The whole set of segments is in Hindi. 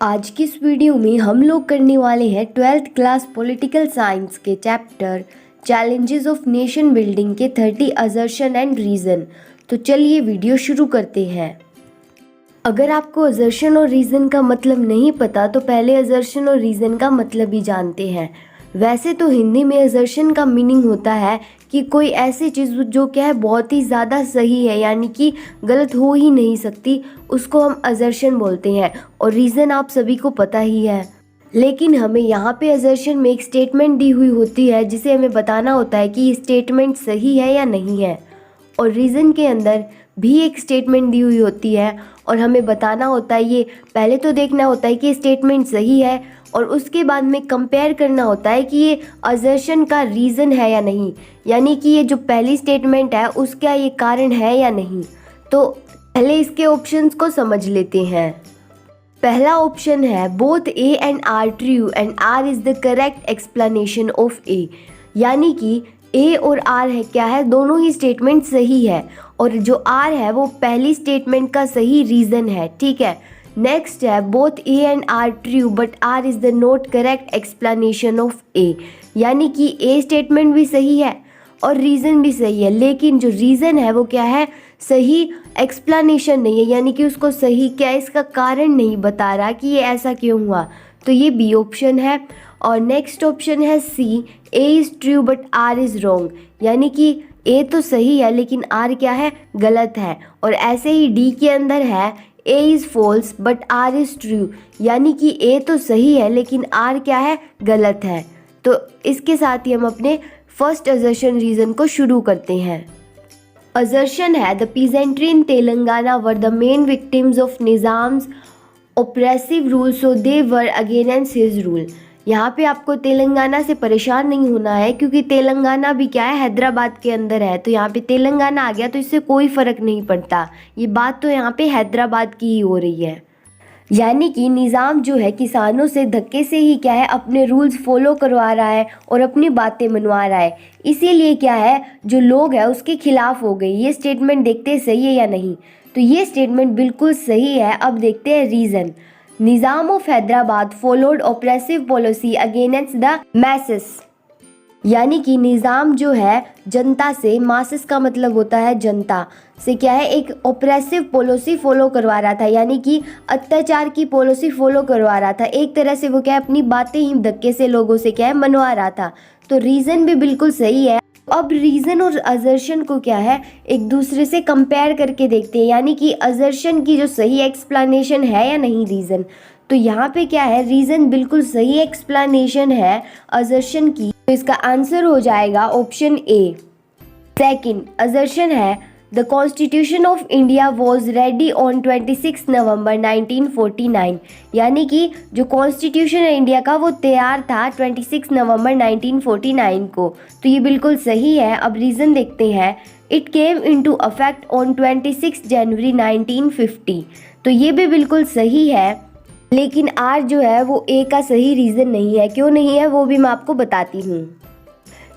आज की इस वीडियो में हम लोग करने वाले हैं 12th क्लास पॉलिटिकल साइंस के chapter challenges of nation building के 30 असर्शन एंड रीज़न। तो चलिए वीडियो शुरू करते हैं। अगर आपको असर्शन और रीज़न का मतलब नहीं पता तो पहले असर्शन और रीज़न का मतलब ही जानते हैं। वैसे तो हिंदी में असर्शन का मीनिंग होता है कि कोई ऐसी चीज़ जो क्या है बहुत ही ज़्यादा सही है, यानी कि गलत हो ही नहीं सकती, उसको हम असर्शन बोलते हैं। और रीज़न आप सभी को पता ही है, लेकिन हमें यहाँ पे असर्शन में एक स्टेटमेंट दी हुई होती है जिसे हमें बताना होता है कि ये स्टेटमेंट सही है या नहीं है। और रीज़न के अंदर भी एक स्टेटमेंट दी हुई होती है और हमें बताना होता है, ये पहले तो देखना होता है कि ये स्टेटमेंट सही है और उसके बाद में कंपेयर करना होता है कि ये असर्शन का रीज़न है या नहीं, यानी कि ये जो पहली स्टेटमेंट है उसका ये कारण है या नहीं। तो पहले इसके ऑप्शंस को समझ लेते हैं। पहला ऑप्शन है both A and R true and R is the correct explanation of A, यानी कि ए और आर है क्या है, दोनों ही स्टेटमेंट सही है और जो आर है वो पहली स्टेटमेंट का सही रीज़न है। ठीक है, नेक्स्ट है both A and R true but R is the not correct explanation of A, यानी कि ए स्टेटमेंट भी सही है और रीज़न भी सही है, लेकिन जो रीज़न है वो क्या है, सही एक्सप्लेनेशन नहीं है, यानी कि उसको सही क्या इसका कारण नहीं बता रहा कि ये ऐसा क्यों हुआ। तो ये बी ऑप्शन है। और नेक्स्ट ऑप्शन है C, A is true but R is wrong, यानी कि ए तो सही है लेकिन आर क्या है, गलत है। और ऐसे ही डी के अंदर है A is false but R is true, यानी कि ए तो सही है लेकिन आर क्या है, गलत है। तो इसके साथ ही हम अपने फर्स्ट असर्शन रीज़न को शुरू करते हैं। असर्शन है the peasantry in Telangana were the main victims of Nizam's oppressive rule so they were against his rule. यहाँ पे आपको तेलंगाना से परेशान नहीं होना है क्योंकि तेलंगाना भी क्या है, हैदराबाद के अंदर है। तो यहाँ पे तेलंगाना आ गया तो इससे कोई फ़र्क नहीं पड़ता, ये बात तो यहाँ पे हैदराबाद की ही हो रही है। यानी कि निज़ाम जो है किसानों से धक्के से ही क्या है अपने रूल्स फॉलो करवा रहा है और अपनी बातें मनवा रहा है, इसीलिए क्या है जो लोग हैं उसके खिलाफ हो गई। ये स्टेटमेंट देखते सही है या नहीं, तो ये स्टेटमेंट बिल्कुल सही है। अब देखते हैं reason. Nizam of Hyderabad followed oppressive policy against the messes, यानी कि निज़ाम जो है जनता से, मासेस का मतलब होता है जनता से, क्या है एक ऑप्रेसिव पॉलिसी फॉलो करवा रहा था, यानी कि अत्याचार की पॉलिसी फॉलो करवा रहा था। एक तरह से वो क्या है अपनी बातें ही धक्के से लोगों से क्या है मनवा रहा था। तो रीज़न भी बिल्कुल सही है। अब रीज़न और असर्शन को क्या है एक दूसरे से कंपेयर करके देखते हैं, यानी कि असर्शन की जो सही एक्सप्लेनेशन है या नहीं रीज़न। तो यहाँ पे क्या है, रीज़न बिल्कुल सही एक्सप्लेनेशन है असर्शन की, तो इसका आंसर हो जाएगा ऑप्शन ए। सेकंड असर्शन है the constitution of India was ready on 26 नवंबर 1949, यानी कि जो कॉन्स्टिट्यूशन है इंडिया का वो तैयार था 26 नवंबर 1949 को। तो ये बिल्कुल सही है। अब रीज़न देखते हैं। It came into affect on 26 जनवरी 1950, तो ये भी बिल्कुल सही है, लेकिन आर जो है वो ए का सही रीज़न नहीं है। क्यों नहीं है वो भी मैं आपको बताती हूँ।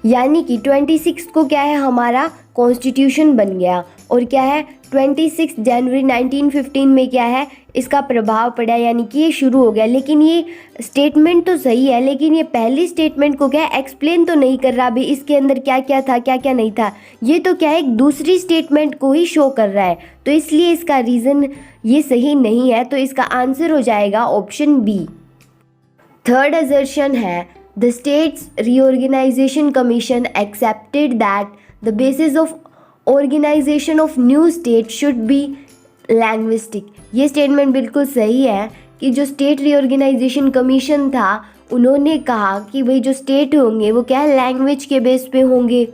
यानी कि 26 को क्या है हमारा कॉन्स्टिट्यूशन बन गया और क्या है 26 जनवरी 1915 में क्या है इसका प्रभाव पड़ा, यानी कि ये शुरू हो गया। लेकिन ये स्टेटमेंट तो सही है, लेकिन ये पहली स्टेटमेंट को क्या है एक्सप्लेन तो नहीं कर रहा भी इसके अंदर क्या क्या था क्या क्या नहीं था। ये तो क्या है एक दूसरी स्टेटमेंट को ही शो कर रहा है, तो इसलिए इसका रीज़न ये सही नहीं है। तो इसका आंसर हो जाएगा ऑप्शन बी। थर्ड असर्शन है The States Reorganization Commission accepted that the basis of organization of new state should be linguistic। ये स्टेटमेंट बिल्कुल सही है कि जो स्टेट रीऑर्गेनाइजेशन कमीशन था उन्होंने कहा कि भाई जो स्टेट होंगे वो क्या है लैंग्वेज के बेस पे होंगे।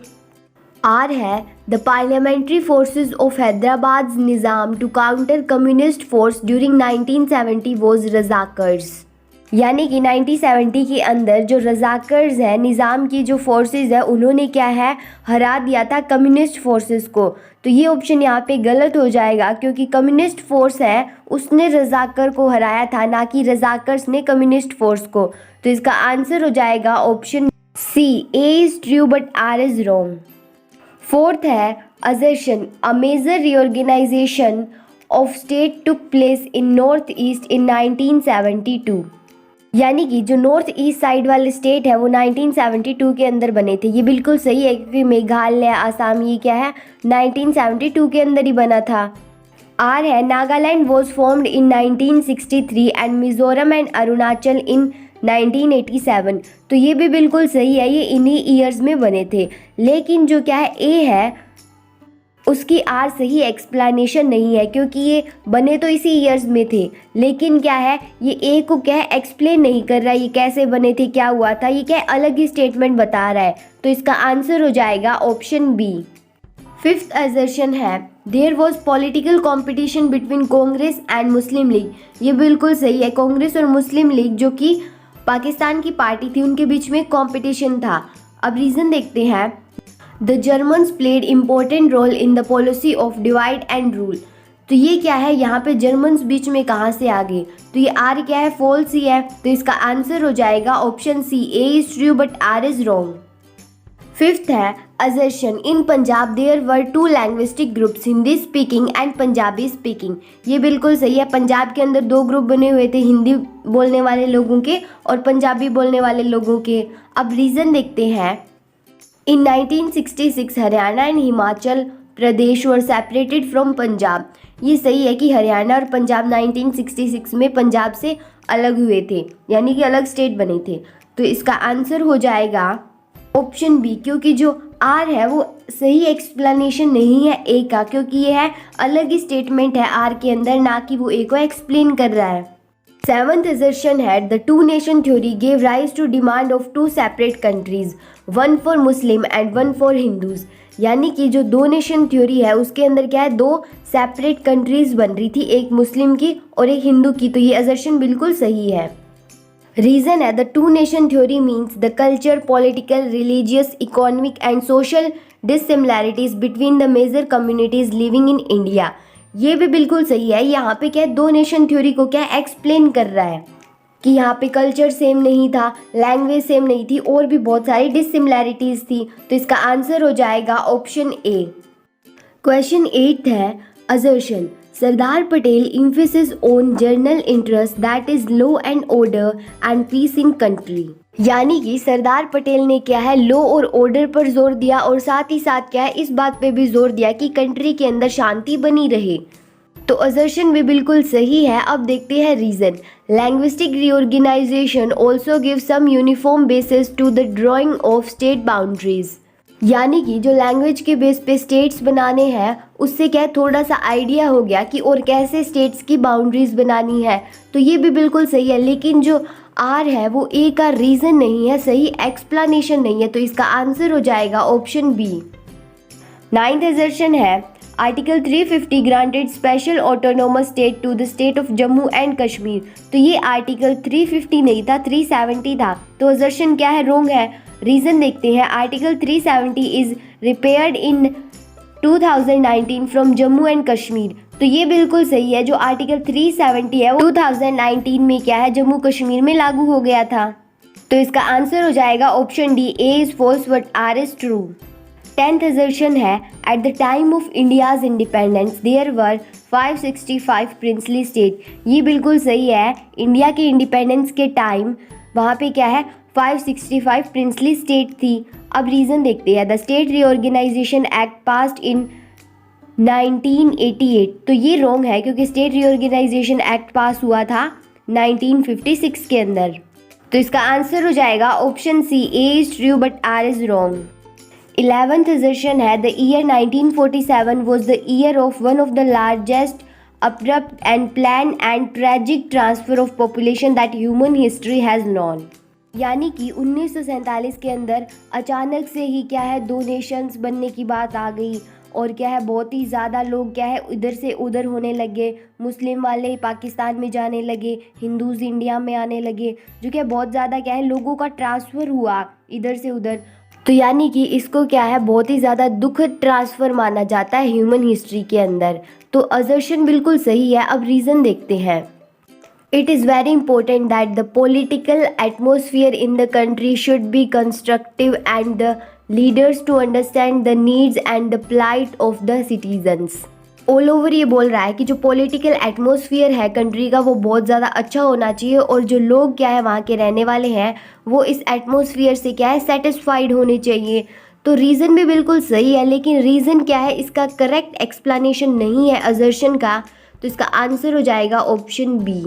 आर है the parliamentary forces of Hyderabad Nizam to counter communist force during 1970 was Razakars, यानी कि 1970 के अंदर जो रजाकर्स हैं निज़ाम की जो फोर्सेस है उन्होंने क्या है हरा दिया था कम्युनिस्ट फोर्सेस को। तो ये ऑप्शन यहाँ पे गलत हो जाएगा क्योंकि कम्युनिस्ट फोर्स है उसने रजाकर को हराया था, ना कि रजाकर्स ने कम्युनिस्ट फोर्स को। तो इसका आंसर हो जाएगा option C, A is true but R is wrong. Fourth है assertion a major reorganisation of state took place in north east in 1972। यानी कि जो नॉर्थ ईस्ट साइड वाले स्टेट है वो 1972 के अंदर बने थे। ये बिल्कुल सही है क्योंकि मेघालय, आसाम ये क्या है 1972 के अंदर ही बना था। आर है Nagaland was formed in 1963 and Mizoram and Arunachal in 1987। तो ये भी बिल्कुल सही है, ये इन्हीं ईयर्स में बने थे। लेकिन जो क्या है ए है उसकी आर सही एक्सप्लेनेशन नहीं है क्योंकि ये बने तो इसी ईयर्स में थे, लेकिन क्या है ये ए को क्या है एक्सप्लेन नहीं कर रहा है, ये कैसे बने थे, क्या हुआ था, ये क्या है अलग ही स्टेटमेंट बता रहा है। तो इसका आंसर हो जाएगा ऑप्शन बी। फिफ्थ असर्शन है there was political competition between Congress and Muslim League. ये बिल्कुल सही है, कांग्रेस और मुस्लिम लीग जो कि पाकिस्तान की पार्टी थी उनके बीच में कॉम्पिटिशन था। अब रीज़न देखते हैं। The Germans played important role in the policy of divide and rule. तो ये क्या है, यहाँ पे जर्मन्स बीच में कहाँ से आ गए, तो ये आर क्या है फॉल्स ही है। तो इसका आंसर हो जाएगा option C. A is true but R is wrong. Fifth है assertion in Punjab there were two linguistic groups, Hindi speaking and Punjabi speaking. ये बिल्कुल सही है, पंजाब के अंदर दो ग्रुप बने हुए थे, हिंदी बोलने वाले लोगों के और पंजाबी बोलने वाले लोगों के। अब रीज़न देखते हैं। इन 1966 Haryana and Himachal Pradesh were separated from Punjab. ये सही है कि हरियाणा और पंजाब 1966 में पंजाब से अलग हुए थे, यानी कि अलग स्टेट बने थे। तो इसका आंसर हो जाएगा ऑप्शन बी, क्योंकि जो आर है वो सही एक्सप्लेनेशन नहीं है ए का, क्योंकि ये है अलग ही स्टेटमेंट है आर के अंदर, ना कि वो ए को एक्सप्लेन कर रहा है। सेवंथ assertion है the two nation theory gave rise to demand of two separate countries, one for Muslim and one for Hindus. यानी कि जो दो नेशन थ्योरी है उसके अंदर क्या है दो सेपरेट कंट्रीज बन रही थी, एक मुस्लिम की और एक हिंदू की। तो ये असर्शन बिल्कुल सही है। रीजन है the two nation theory means the culture, political, religious, economic and social dissimilarities between the major communities living in India. ये भी बिल्कुल सही है। यहाँ पे क्या है दो नेशन थ्योरी को क्या एक्सप्लेन कर रहा है कि यहाँ पे कल्चर सेम नहीं था, लैंग्वेज सेम नहीं थी और भी बहुत सारी डिससिमिलैरिटीज थी। तो इसका आंसर हो जाएगा ऑप्शन ए। क्वेश्चन 8 है assertion Sardar Patel emphasis on general interest that is law and order and peace in country। यानी कि सरदार पटेल ने क्या है लॉ और ऑर्डर पर जोर दिया और साथ ही साथ क्या है इस बात पे भी जोर दिया कि कंट्री के अंदर शांति बनी रहे। तो असर्शन भी बिल्कुल सही है। अब देखते हैं reason. Linguistic reorganisation also give some uniform basis to the drawing of state boundaries. यानी कि जो लैंग्वेज के बेस पे स्टेट्स बनाने हैं उससे क्या है थोड़ा सा आइडिया हो गया कि और कैसे स्टेट्स की बाउंड्रीज बनानी है। तो ये भी बिल्कुल सही है, लेकिन जो आर है वो ए का रीज़न नहीं है, सही एक्सप्लेनेशन नहीं है। तो इसका आंसर हो जाएगा ऑप्शन बी। 9th assertion है article 350 granted special autonomous state to the state of Jammu and Kashmir. तो ये आर्टिकल 350 नहीं था, 370 था। तो असर्शन क्या है रॉन्ग है। रीज़न देखते हैं। Article 370 is repaired in 2019 from Jammu and Kashmir. तो ये बिल्कुल सही है। जो आर्टिकल 370 है वो 2019 में क्या है जम्मू कश्मीर में लागू हो गया था। तो इसका आंसर हो जाएगा option D. A is false but R is true. 10th assertion है at the time of India's independence there were 565 princely state. ये बिल्कुल सही है। इंडिया के इंडिपेंडेंस के टाइम वहाँ पे क्या है 565 प्रिंसली स्टेट थी। अब रीज़न देखते हैं। The state reorganisation act passed in 1988। तो ये रॉन्ग है क्योंकि स्टेट रीऑर्गेनाइजेशन एक्ट पास हुआ था 1956 के अंदर। तो इसका आंसर हो जाएगा option C. A is true but R is wrong. 11th assertion है the year 1947 was the year of one of the largest abrupt and planned and tragic transfer of population that human history has known। यानी कि 1947 के अंदर अचानक से ही क्या है दो नेशंस बनने की बात आ गई और क्या है बहुत ही ज़्यादा लोग क्या है इधर से उधर होने लगे। मुस्लिम वाले पाकिस्तान में जाने लगे, हिंदूज इंडिया में आने लगे, जो क्या बहुत ज़्यादा क्या है लोगों का ट्रांसफ़र हुआ इधर से उधर। तो यानी कि इसको क्या है बहुत ही ज़्यादा दुखद ट्रांसफ़र माना जाता है ह्यूमन हिस्ट्री के अंदर। तो असर्शन बिल्कुल सही है। अब रीज़न देखते हैं। It is very important that the political atmosphere in the country should be constructive and the leaders to understand the needs and the plight of the citizens. All over ये बोल रहा है कि जो पॉलिटिकल एटमॉस्फेयर है कंट्री का वो बहुत ज़्यादा अच्छा होना चाहिए और जो लोग क्या है वहाँ के रहने वाले हैं वो इस एटमॉस्फेयर से क्या है सेटिस्फाइड होने चाहिए। तो रीज़न भी बिल्कुल सही है, लेकिन रीज़न क्या है इसका करेक्ट एक्सप्लेनेशन नहीं है असर्शन का, तो इसका आंसर हो जाएगा ऑप्शन बी।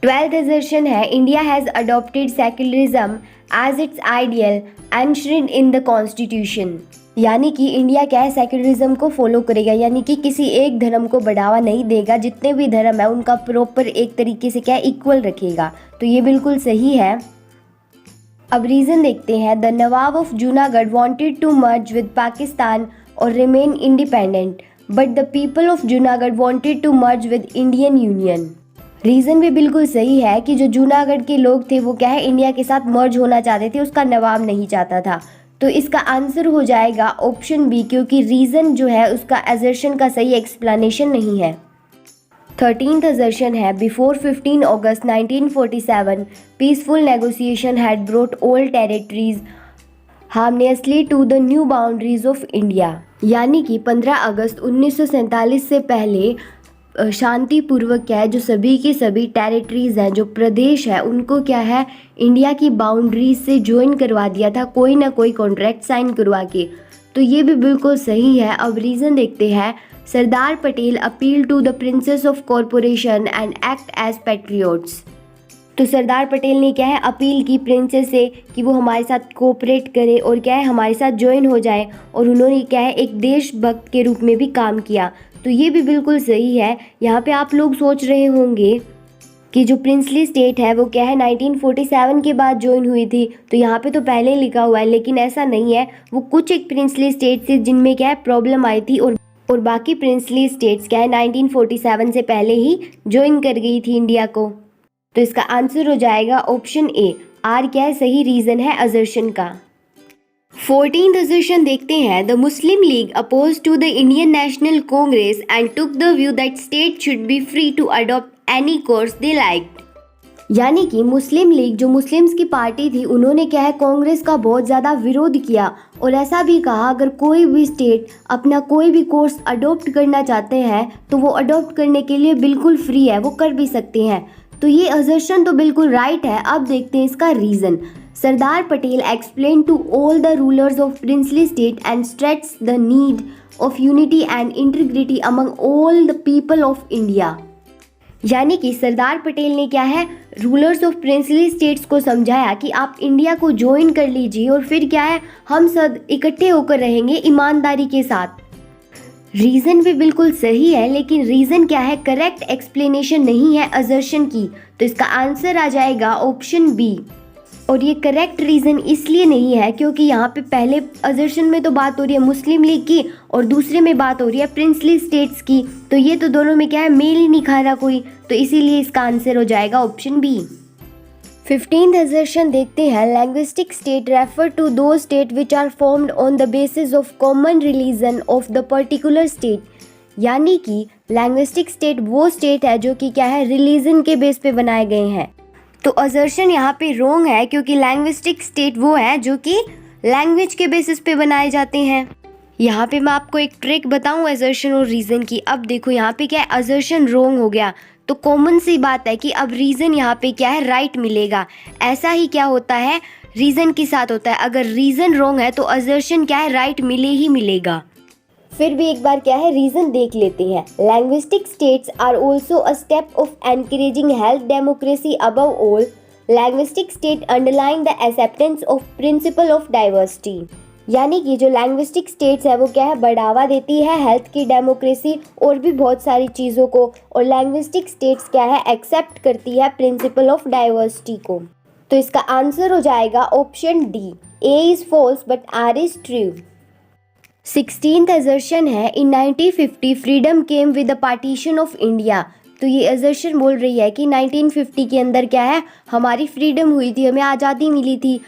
12th assertion है India has adopted secularism as its ideal enshrined in the constitution. यानी कि इंडिया क्या है सेक्युलरिज्म को फॉलो करेगा, यानी कि किसी एक धर्म को बढ़ावा नहीं देगा, जितने भी धर्म है उनका प्रॉपर एक तरीके से क्या है इक्वल रखेगा। तो ये बिल्कुल सही है। अब रीज़न देखते हैं। The Nawab of Junagadh wanted to merge with Pakistan और remain independent, but the people of Junagadh wanted to merge with Indian union. Reason भी बिल्कुल सही है कि जो जूनागढ़ के लोग थे वो क्या है इंडिया के साथ मर्ज होना चाहते थे, उसका नवाब नहीं चाहता था। तो इसका आंसर हो जाएगा ऑप्शन बी, क्योंकि रीज़न जो है उसका असर्शन का सही एक्सप्लेनेशन नहीं है। 13th assertion है before 15 August 1947 peaceful negotiation had brought all territories harmoniously to the new boundaries of India. यानी कि 15 अगस्त 1947 से पहले शांतिपूर्वक क्या है जो सभी की सभी टेरिटरीज हैं, जो प्रदेश है, उनको क्या है इंडिया की बाउंड्रीज से ज्वाइन करवा दिया था कोई ना कोई कॉन्ट्रैक्ट साइन करवा के। तो ये भी बिल्कुल सही है। अब रीज़न देखते हैं। Sardar Patel appeal to the princes of corporation and act as patriots. तो सरदार पटेल ने क्या है अपील की प्रिंसेस से कि वो हमारे साथ कोऑपरेट करे और क्या है हमारे साथ ज्वाइन हो जाए, और उन्होंने क्या है एक देशभक्त के रूप में भी काम किया। तो ये भी बिल्कुल सही है। यहाँ पे आप लोग सोच रहे होंगे कि जो प्रिंसली स्टेट है वो क्या है 1947 के बाद ज्वाइन हुई थी, तो यहाँ पे तो पहले लिखा हुआ है, लेकिन ऐसा नहीं है। वो कुछ एक प्रिंसली स्टेट से जिनमें क्या है प्रॉब्लम आई थी और बाकी प्रिंसली स्टेट्स क्या है 1947 से पहले ही ज्वाइन कर गई थी इंडिया को। तो इसका आंसर हो जाएगा ऑप्शन ए। आर क्या है सही रीज़न है असर्शन का। 14th assertion देखते हैं। The Muslim League oppose to the Indian National Congress and took the view that state should be free to adopt any course they liked. यानी कि मुस्लिम लीग जो मुस्लिम्स की पार्टी थी उन्होंने क्या है कांग्रेस का बहुत ज़्यादा विरोध किया और ऐसा भी कहा अगर कोई भी स्टेट अपना कोई भी कोर्स अडॉप्ट करना चाहते हैं तो वो अडॉप्ट करने के लिए बिल्कुल फ्री है, वो कर भी सकते हैं। तो ये असर्शन तो बिल्कुल राइट है। अब देखते हैं इसका reason. Sardar Patel explain to all the rulers of princely state and stresses the need of unity and integrity among all the people of India. यानी कि सरदार पटेल ने क्या है रूलर्स ऑफ प्रिंसली स्टेट्स को समझाया कि आप इंडिया को ज्वाइन कर लीजिए और फिर क्या है हम सब इकट्ठे होकर रहेंगे ईमानदारी के साथ। रीज़न भी बिल्कुल सही है, लेकिन रीज़न क्या है करेक्ट एक्सप्लेनेशन नहीं है असर्शन की। तो इसका आंसर आ जाएगा ऑप्शन बी। और ये करेक्ट रीज़न इसलिए नहीं है क्योंकि यहाँ पे पहले असर्शन में तो बात हो रही है मुस्लिम लीग की और दूसरे में बात हो रही है प्रिंसली स्टेट्स की, तो ये तो दोनों में क्या है मेल ही नहीं खा रहा कोई, तो इसीलिए इसका आंसर हो जाएगा ऑप्शन बी। 15th assertion देखते हैं। लैंग्विस्टिक स्टेट रेफर टू दो state which are formed on the basis of common religion of the particular state. यानी कि लैंग्विस्टिक स्टेट वो स्टेट है जो कि क्या है रिलीजन के बेस पे बनाए गए हैं। तो असर्शन यहाँ पे रॉन्ग है क्योंकि लैंग्विस्टिक स्टेट वो है जो कि लैंग्वेज के बेसिस पे बनाए जाते हैं। यहाँ पे मैं आपको एक ट्रिक बताऊँ असर्शन और रीज़न की। अब देखो यहाँ पे क्या है असर्शन रॉन्ग हो गया तो कॉमन सी बात है कि अब रीज़न यहाँ पे क्या है राइट मिलेगा। ऐसा ही क्या होता है रीज़न के साथ होता है, अगर रीज़न रॉन्ग है तो असर्शन क्या है राइट मिले ही मिलेगा। फिर भी एक बार क्या है रीज़न देख लेते हैं। Linguistic states are also a step of encouraging health democracy above all linguistic state underlying the acceptance of principle of diversity. यानी कि जो लैंग्विस्टिक स्टेट्स है वो क्या है बढ़ावा देती है हेल्थ की, डेमोक्रेसी और भी बहुत सारी चीज़ों को, और लैंग्विस्टिक स्टेट्स क्या है एक्सेप्ट करती है प्रिंसिपल ऑफ डाइवर्सिटी को। तो इसका आंसर हो जाएगा option D. A is false but R is true. 16th assertion है in 1950 freedom came with the partition of India. तो ये असर्शन बोल रही है कि 1950 के अंदर क्या है हमारी फ्रीडम हुई थी, हमें आज़ादी मिली थी।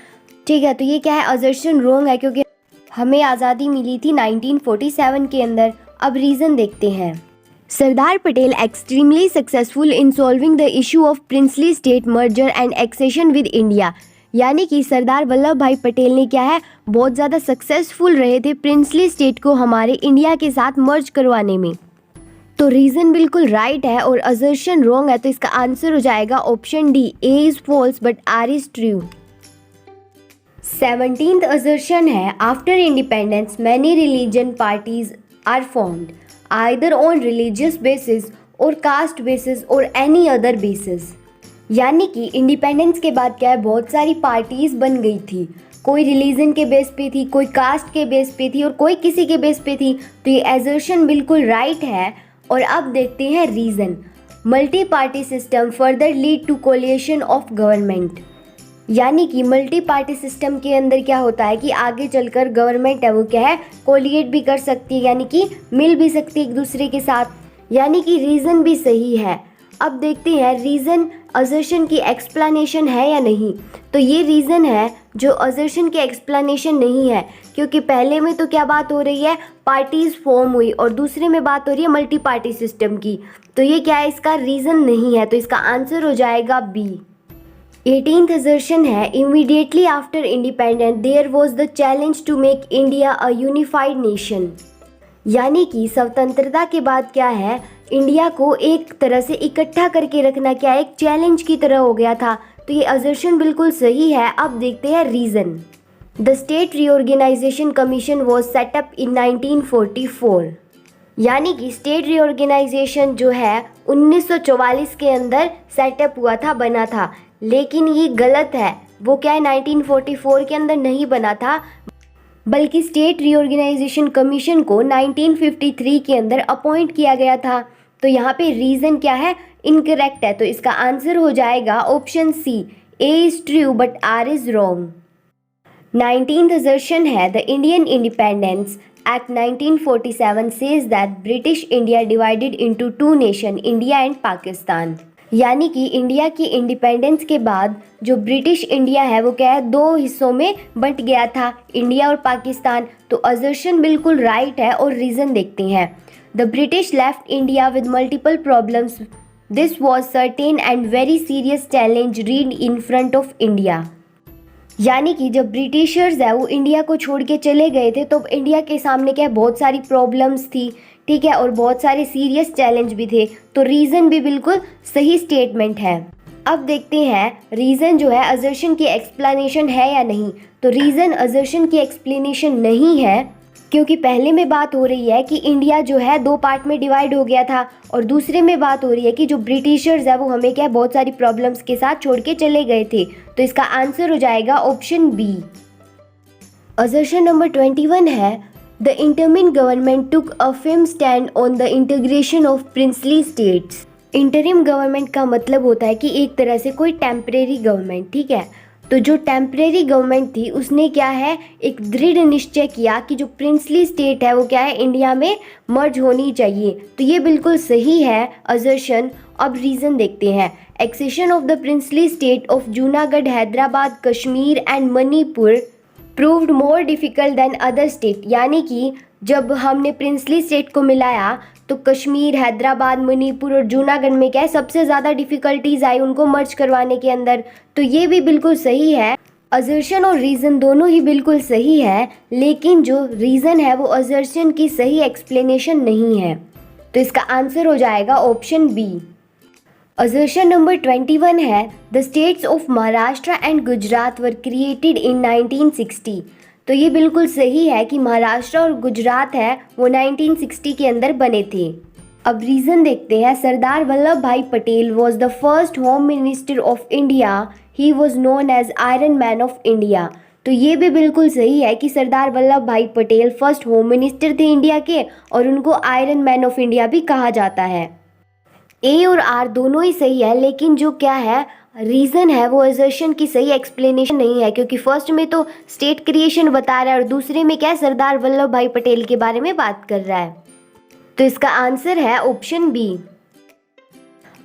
ठीक है, तो ये क्या है असर्शन रॉन्ग है क्योंकि हमें आज़ादी मिली थी 1947 के अंदर। अब रीज़न देखते हैं। Sardar Patel extremely successful in solving the issue of princely state merger and accession with India. यानी कि सरदार वल्लभ भाई पटेल ने क्या है, बहुत ज़्यादा सक्सेसफुल रहे थे प्रिंसली स्टेट को हमारे इंडिया के साथ मर्ज करवाने में। तो रीज़न बिल्कुल राइट है और असर्शन रॉन्ग है, तो इसका आंसर हो जाएगा option D, A is false but R is true. 17th assertion है, after independence many religion parties are formed either on religious basis और कास्ट बेसिस और एनी अदर बेसिस। यानी कि इंडिपेंडेंस के बाद क्या है, बहुत सारी पार्टीज बन गई थी, कोई रिलीजन के बेस पे थी, कोई कास्ट के बेस पे थी और कोई किसी के बेस पे थी। तो ये असर्शन बिल्कुल राइट है। और अब देखते हैं reason. Multi party system further lead to coalition of government. यानी कि मल्टी पार्टी सिस्टम के अंदर क्या होता है कि आगे चलकर गवर्नमेंट है वो क्या है, कोलिएट भी कर सकती है, यानी कि मिल भी सकती है एक दूसरे के साथ। यानी कि रीज़न भी सही है। अब देखते हैं रीज़न असर्शन की एक्सप्लेनेशन है या नहीं। तो ये रीज़न है जो असर्शन की एक्सप्लेनेशन नहीं है, क्योंकि पहले में तो क्या बात हो रही है, पार्टीज फॉर्म हुई, और दूसरे में बात हो रही है मल्टी पार्टी सिस्टम की। तो ये क्या है, इसका रीज़न नहीं है, तो इसका आंसर हो जाएगा बी। 18th assertion है, immediately after independence there was the challenge to make India a unified nation. यानी कि स्वतंत्रता के बाद क्या है, इंडिया को एक तरह से इकट्ठा करके रखना क्या है, एक चैलेंज की तरह हो गया था। तो ये असर्शन बिल्कुल सही है। अब देखते हैं reason. The state reorganisation commission was set up in 1944। यानी कि स्टेट रीऑर्गेनाइजेशन जो है 1944 के अंदर सेटअप हुआ था, बना था। लेकिन ये गलत है, वो क्या है 1944 के अंदर नहीं बना था, बल्कि स्टेट रीऑर्गेनाइजेशन कमीशन को 1953 के अंदर अपॉइंट किया गया था। तो यहाँ पे रीज़न क्या है, इनकरेक्ट है। तो इसका आंसर हो जाएगा option C, A is true but R is wrong. 19th assertion है, the Indian Independence Act 1947 says that British India divided into two nation, India and Pakistan. यानी कि इंडिया की इंडिपेंडेंस के बाद जो ब्रिटिश इंडिया है वो क्या है, दो हिस्सों में बंट गया था, इंडिया और पाकिस्तान। तो असर्शन बिल्कुल राइट है और रीज़न देखते हैं। The British left India with multiple problems, this was certain and very serious challenge read in front of India. यानी कि जब ब्रिटिशर्स है वो इंडिया को छोड़ के चले गए थे, तो इंडिया के सामने क्या बहुत सारी प्रॉब्लम्स थी, ठीक है, और बहुत सारे सीरियस चैलेंज भी थे। तो रीज़न भी बिल्कुल सही स्टेटमेंट है। अब देखते हैं रीज़न जो है असर्शन की एक्सप्लेनेशन है या नहीं। तो रीज़न असर्शन की एक्सप्लेनेशन नहीं है, क्योंकि पहले में बात हो रही है कि इंडिया जो है दो पार्ट में डिवाइड हो गया था, और दूसरे में बात हो रही है कि जो ब्रिटिशर्स है वो हमें क्या बहुत सारी प्रॉब्लम्स के साथ छोड़ के चले गए थे। तो इसका आंसर हो जाएगा ऑप्शन बी। असर्शन नंबर 21 है, the interim government took a firm stand on the integration of princely states. Interim government का मतलब होता है कि एक तरह से कोई टेम्परेरी गवर्नमेंट, ठीक है। तो जो टेम्परेरी गवर्नमेंट थी उसने क्या है, एक दृढ़ निश्चय किया कि जो प्रिंसली स्टेट है वो क्या है, इंडिया में मर्ज होनी चाहिए। तो ये बिल्कुल सही है असर्शन। अब रीज़न देखते हैं। Accession of the princely state of Junagadh, Hyderabad, Kashmir and Manipur proved more difficult than other state. यानी कि जब हमने प्रिंसली स्टेट को मिलाया तो कश्मीर, हैदराबाद, मणिपुर और जूनागढ़ में क्या है, सबसे ज़्यादा डिफ़िकल्टीज आई उनको मर्ज करवाने के अंदर। तो ये भी बिल्कुल सही है। असर्शन और रीज़न दोनों ही बिल्कुल सही है, लेकिन जो रीज़न है वो असर्शन की सही एक्सप्लेनेशन नहीं है। तो इसका आंसर हो जाएगा ऑप्शन बी। असर्शन नंबर 21 है, the states of Maharashtra and Gujarat were created in 1960। तो ये बिल्कुल सही है कि महाराष्ट्र और गुजरात है वो 1960 के अंदर बने थे। अब रीज़न देखते हैं। Sardar Vallabhbhai Patel was the first home minister of India, he was known as iron man of India. तो ये भी बिल्कुल सही है कि सरदार Vallabhbhai Patel first home minister थे इंडिया के, और उनको आयरन मैन ऑफ इंडिया भी कहा जाता है। ए और आर दोनों ही सही है, लेकिन जो क्या है रीज़न है वो असर्शन की सही एक्सप्लेनेशन नहीं है, क्योंकि फर्स्ट में तो स्टेट क्रिएशन बता रहा है और दूसरे में क्या है, सरदार वल्लभ भाई पटेल के बारे में बात कर रहा है। तो इसका आंसर है ऑप्शन बी।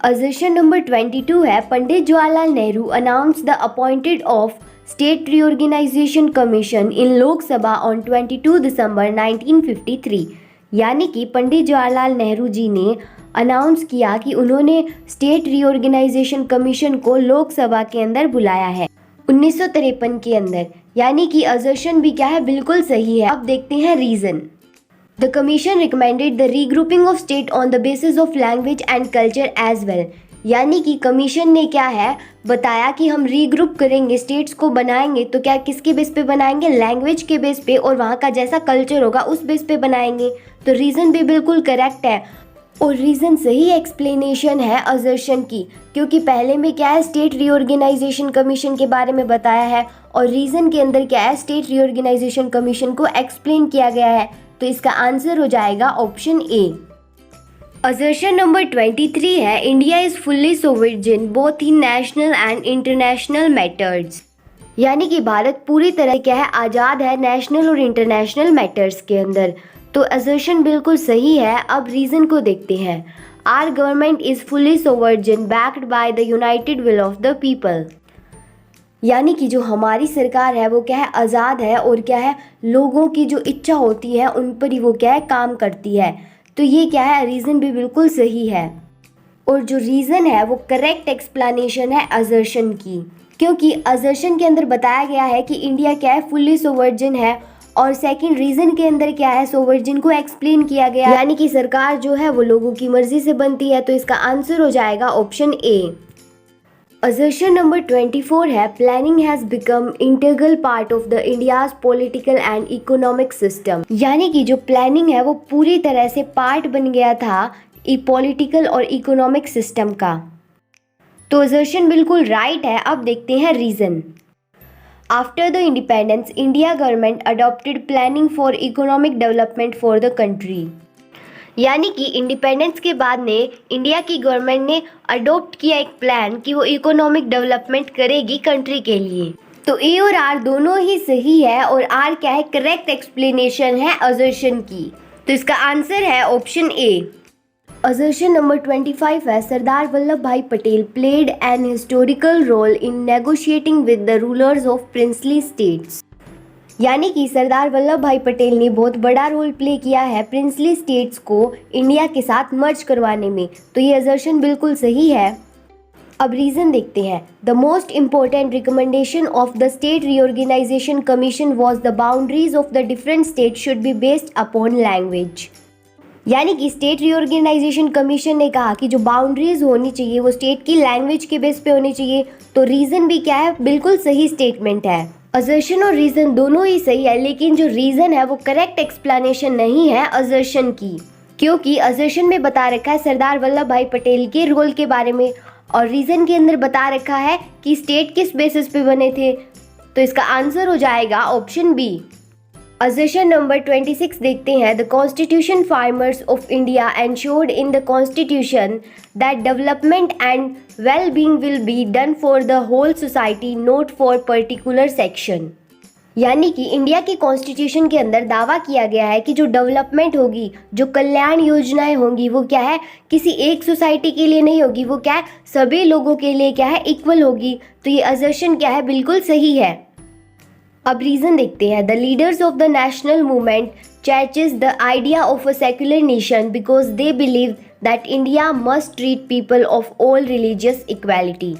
असर्शन नंबर 22 है, Pandit Jawaharlal Nehru announce the appointed of state reorganisation commission in Lok Sabha on 22 December 1953। यानी कि पंडित जवाहरलाल नेहरू जी ने अनाउंस किया कि उन्होंने स्टेट रीऑर्गेनाइजेशन कमीशन को लोकसभा के अंदर बुलाया है। 1953 के अंदर, यानी कि असर्शन भी क्या है, बिल्कुल सही है। अब देखते हैं reason. The commission recommended the regrouping of state on the basis of language and culture as well, यानी कि कमीशन ने क्या है बताया कि हम रीग्रुप करेंगे, स्टेट्स को बनाएंगे, तो क्या किसके बेस पे बनाएंगे, लैंग्वेज के बेस पे, और वहाँ का जैसा कल्चर होगा उस बेस पे बनाएंगे। तो रीज़न भी बिल्कुल करेक्ट है और रीज़न सही एक्सप्लेनेशन है असर्शन की, क्योंकि पहले में क्या है स्टेट रीऑर्गेनाइजेशन कमीशन के बारे में बताया है और रीज़न के अंदर क्या है स्टेट रीऑर्गेनाइजेशन कमीशन को एक्सप्लेन किया गया है। तो इसका आंसर हो जाएगा ऑप्शन ए। असर्शन नंबर 23 है, India is fully sovereign both in national and international matters, यानी कि भारत पूरी तरह क्या है आज़ाद है नेशनल और इंटरनेशनल मैटर्स के अंदर। तो असर्शन बिल्कुल सही है। अब रीज़न को देखते हैं। Our government is fully sovereign backed by the united will of the people, यानी कि जो हमारी सरकार है वो क्या है आज़ाद है और क्या है लोगों की जो इच्छा होती है उन पर ही वो क्या है काम करती है। तो ये क्या है रीज़न भी बिल्कुल सही है और जो रीज़न है वो करेक्ट एक्सप्लेनेशन है असर्शन की, क्योंकि असर्शन के अंदर बताया गया है कि इंडिया क्या है फुल्ली सोवरेन है और सेकंड रीज़न के अंदर क्या है सोवरेन को एक्सप्लेन किया गया, यानी कि सरकार जो है वो लोगों की मर्जी से बनती है। तो इसका आंसर हो जाएगा ऑप्शन ए। असर्शन नंबर 24 है, planning has become integral part of the India's political and economic system, यानी कि जो प्लानिंग है वो पूरी तरह से पार्ट बन गया था पॉलिटिकल और इकोनॉमिक सिस्टम का। तो असर्शन बिल्कुल राइट है। अब देखते हैं reason. After the independence India government adopted planning for economic development for the country, यानी कि इंडिपेंडेंस के बाद ने इंडिया की गवर्नमेंट ने अडॉप्ट किया एक प्लान कि वो इकोनॉमिक डेवलपमेंट करेगी कंट्री के लिए। तो ए और आर दोनों ही सही है और आर क्या है करेक्ट एक्सप्लेनेशन है असर्शन की। तो इसका आंसर है ऑप्शन ए। असर्शन नंबर 25 है, Sardar Vallabhbhai Patel played an historical role in negotiating with the rulers of princely states, यानी कि सरदार वल्लभ भाई पटेल ने बहुत बड़ा रोल प्ले किया है प्रिंसली स्टेट्स को इंडिया के साथ मर्ज करवाने में। तो ये असर्शन बिल्कुल सही है। अब रीज़न देखते हैं। The most important recommendation of the state reorganisation commission was the boundaries of the different state should be based upon language, यानी कि स्टेट रीऑर्गेनाइजेशन कमीशन ने कहा कि जो बाउंड्रीज होनी चाहिए वो स्टेट की लैंग्वेज के बेस पे होनी चाहिए। तो रीज़न भी क्या है बिल्कुल सही स्टेटमेंट है। असर्शन और रीज़न दोनों ही सही है, लेकिन जो रीज़न है वो करेक्ट एक्सप्लेनेशन नहीं है असर्शन की, क्योंकि असर्शन में बता रखा है सरदार वल्लभ भाई पटेल के रोल के बारे में और रीज़न के अंदर बता रखा है कि स्टेट किस बेसिस पे बने थे। तो इसका आंसर हो जाएगा ऑप्शन बी। असर्शन नंबर 26 देखते हैं। The constitution farmers of India ensured in the constitution that development and well being will be done for the whole society not for particular section, यानी कि इंडिया के कॉन्स्टिट्यूशन के अंदर दावा किया गया है कि जो डेवलपमेंट होगी, जो कल्याण योजनाएं होंगी वो क्या है किसी एक सोसाइटी के लिए नहीं होगी, वो क्या है सभी लोगों के लिए क्या है इक्वल होगी। तो ये असर्शन क्या है बिल्कुल सही है। अब रीज़न देखते हैं। The leaders of the national movement churches the idea of a secular nation because they believe that India must treat people of all religious equality,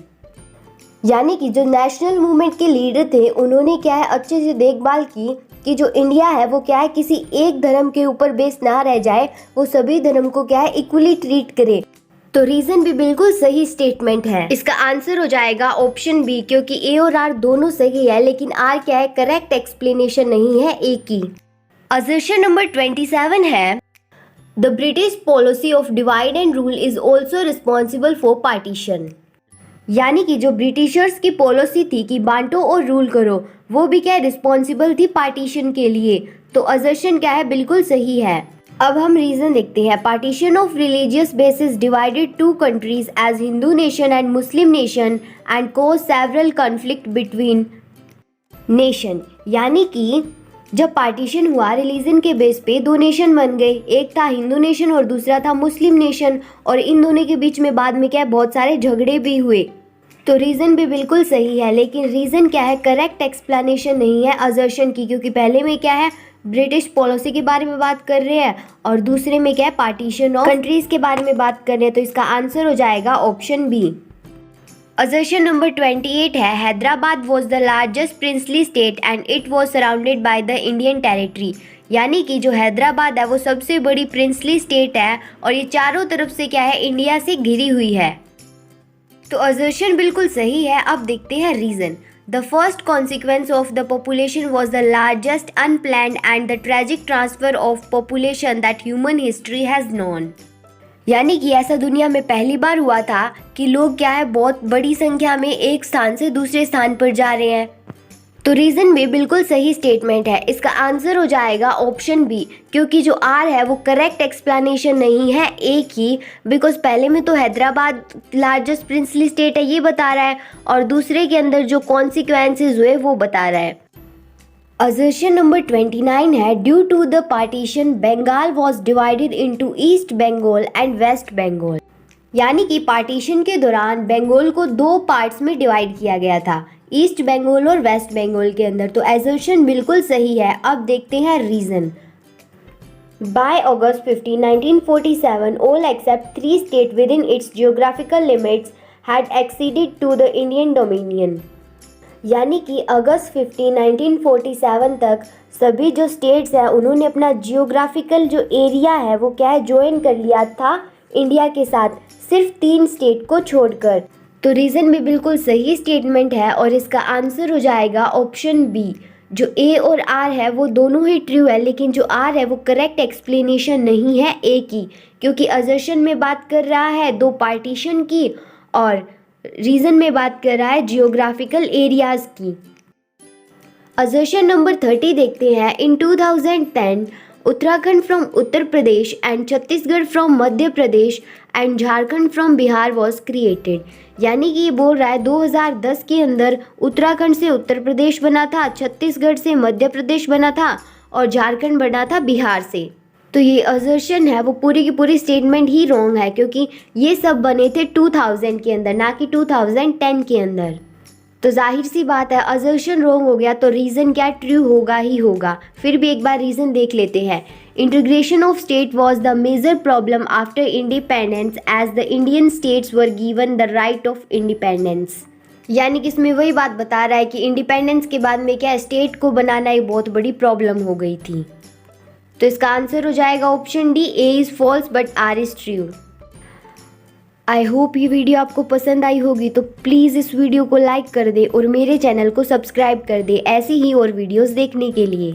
यानी कि जो नेशनल मूवमेंट के लीडर थे उन्होंने क्या है अच्छे से देखभाल की कि जो इंडिया है वो क्या है किसी एक धर्म के ऊपर बेस ना रह जाए, वो सभी धर्म को क्या है इक्वली ट्रीट करे। तो रीज़न भी बिल्कुल सही स्टेटमेंट है। इसका आंसर हो जाएगा ऑप्शन बी, क्योंकि ए और आर दोनों सही है, लेकिन आर क्या है करेक्ट एक्सप्लेनेशन नहीं है ए की। असर्शन नंबर 27 है, the British policy of divide and rule is also responsible for partition, यानी कि जो ब्रिटिशर्स की पॉलिसी थी कि बांटो और रूल करो, वो भी क्या रिस्पॉन्सिबल थी पार्टीशन के लिए। तो असर्शन क्या है बिल्कुल सही है। अब हम रीज़न देखते हैं। Partition of religious basis divided two countries as Hindu nation and Muslim nation and cause several conflict between nation, यानी कि जब पार्टीशन हुआ रिलीजन के बेस पे दो नेशन बन गए, एक था हिंदू नेशन और दूसरा था मुस्लिम नेशन, और इन दोनों के बीच में बाद में क्या है बहुत सारे झगड़े भी हुए। तो रीज़न भी बिल्कुल सही है, लेकिन रीज़न क्या है करेक्ट एक्सप्लेनेशन नहीं है असर्शन की, क्योंकि पहले में क्या है ब्रिटिश पॉलिसी के बारे में बात कर रहे हैं और दूसरे में क्या है पार्टीशन ऑफ कंट्रीज के बारे में बात कर रहे हैं। तो इसका आंसर हो जाएगा ऑप्शन बी। Assertion number 28 है Hyderabad was the largest princely state and it was surrounded by the Indian territory. यानी कि जो हैदराबाद है वो सबसे बड़ी प्रिंसली स्टेट है और ये चारों तरफ से क्या है, इंडिया से घिरी हुई है। तो असर्शन बिल्कुल सही है। अब देखते हैं reason. The first consequence of the population was the largest unplanned and the tragic transfer of population that human history has known. यानी कि ऐसा दुनिया में पहली बार हुआ था कि लोग क्या है, बहुत बड़ी संख्या में एक स्थान से दूसरे स्थान पर जा रहे हैं। तो रीज़न भी बिल्कुल सही स्टेटमेंट है। इसका आंसर हो जाएगा ऑप्शन बी, क्योंकि जो आर है वो करेक्ट एक्सप्लेनेशन नहीं है एक ही, बिकॉज पहले में तो हैदराबाद लार्जेस्ट प्रिंसली स्टेट है ये बता रहा है और दूसरे के अंदर जो कॉन्सिक्वेंसेज हुए वो बता रहा है। असर्शन नंबर 29 है due to the partition Bengal was divided into east Bengal and west Bengal. यानी कि पार्टीशन के दौरान बंगाल को दो पार्ट्स में डिवाइड किया गया था, ईस्ट बंगाल और वेस्ट बंगाल के अंदर। तो असर्शन बिल्कुल सही है। अब देखते हैं reason. By August 15, 1947 all except 3 state within its geographical limits had exceeded to the Indian dominion. यानी कि अगस्त 15, 1947 तक सभी जो स्टेट्स हैं उन्होंने अपना जियोग्राफिकल जो एरिया है वो क्या है, ज्वाइन कर लिया था इंडिया के साथ, सिर्फ 3 स्टेट को छोड़कर। तो रीज़न भी बिल्कुल सही स्टेटमेंट है और इसका आंसर हो जाएगा ऑप्शन बी। जो ए और आर है वो दोनों ही ट्रू है, लेकिन जो आर है वो करेक्ट एक्सप्लेनेशन नहीं है ए की, क्योंकि असर्शन में बात कर रहा है दो पार्टीशन की और रीज़न में बात कर रहा है जियोग्राफिकल एरियाज़ की। असर्शन नंबर 30 देखते हैं। इन 2010 Uttarakhand from Uttar Pradesh and Chhattisgarh from Madhya Pradesh and Jharkhand from Bihar was created. यानी कि ये बोल रहा है 2010 के अंदर उत्तराखंड से उत्तर प्रदेश बना था, छत्तीसगढ़ से मध्य प्रदेश बना था और झारखंड बना था बिहार से। तो ये असर्शन है वो पूरी की पूरी स्टेटमेंट ही रॉन्ग है, क्योंकि ये सब बने थे 2000 के अंदर, ना कि 2010 के अंदर। तो जाहिर सी बात है असर्शन रॉन्ग हो गया, तो रीज़न क्या ट्रू होगा ही होगा। फिर भी एक बार रीज़न देख लेते हैं। Integration of state was the major problem after independence as the Indian states were given the right of independence. यानी कि इसमें वही बात बता रहा है कि इंडिपेंडेंस के बाद में क्या स्टेट को बनाना एक बहुत बड़ी प्रॉब्लम हो गई थी। तो इसका आंसर हो जाएगा option D, A is false but R is true. I hope ये वीडियो आपको पसंद आई होगी, तो प्लीज़ इस वीडियो को लाइक कर दे और मेरे चैनल को सब्सक्राइब कर दे ऐसी ही और वीडियोस देखने के लिए।